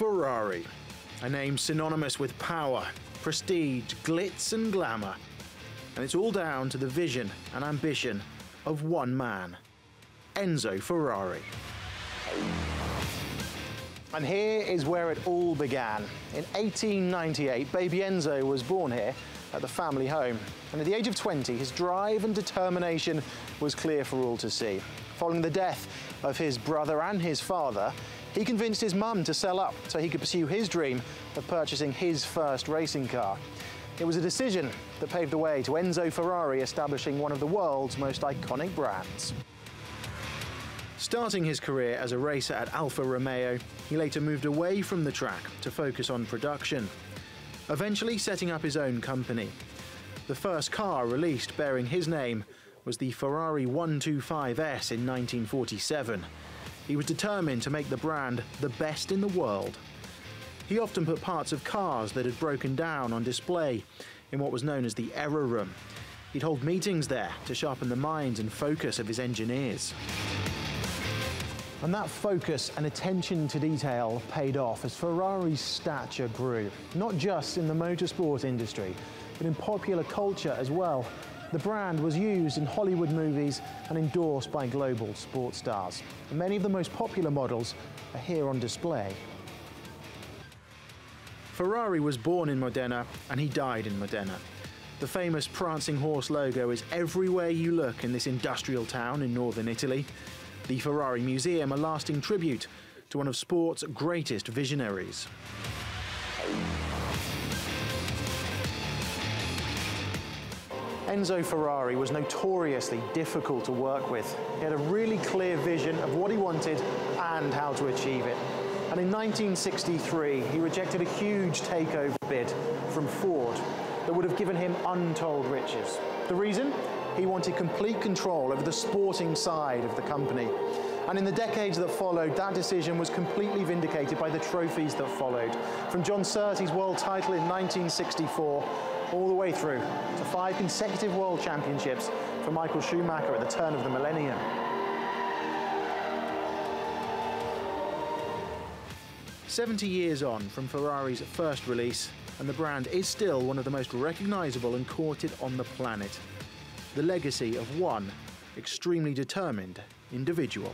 Ferrari, a name synonymous with power, prestige, glitz and glamour. And it's all down to the vision and ambition of one man, Enzo Ferrari. And here is where it all began. In 1898, baby Enzo was born here at the family home. And at the age of 20, his drive and determination was clear for all to see. Following the death of his brother and his father, he convinced his mum to sell up so he could pursue his dream of purchasing his first racing car. It was a decision that paved the way to Enzo Ferrari establishing one of the world's most iconic brands. Starting his career as a racer at Alfa Romeo, he later moved away from the track to focus on production, eventually setting up his own company. The first car released bearing his name was the Ferrari 125S in 1947. He was determined to make the brand the best in the world. He often put parts of cars that had broken down on display in what was known as the error room. He'd hold meetings there to sharpen the minds and focus of his engineers. And that focus and attention to detail paid off as Ferrari's stature grew, not just in the motorsport industry, but in popular culture as well. The brand was used in Hollywood movies and endorsed by global sports stars. And many of the most popular models are here on display. Ferrari was born in Modena and he died in Modena. The famous prancing horse logo is everywhere you look in this industrial town in northern Italy. The Ferrari Museum, a lasting tribute to one of sport's greatest visionaries. Enzo Ferrari was notoriously difficult to work with. He had a really clear vision of what he wanted and how to achieve it. And in 1963, he rejected a huge takeover bid from Ford that would have given him untold riches. The reason? He wanted complete control over the sporting side of the company. And in the decades that followed, that decision was completely vindicated by the trophies that followed. From John Surtees' world title in 1964, all the way through to 5 consecutive world championships for Michael Schumacher at the turn of the millennium. "70 years on from Ferrari's first release, and the brand is still one of the most recognisable and courted on the planet. The legacy of one extremely determined individual.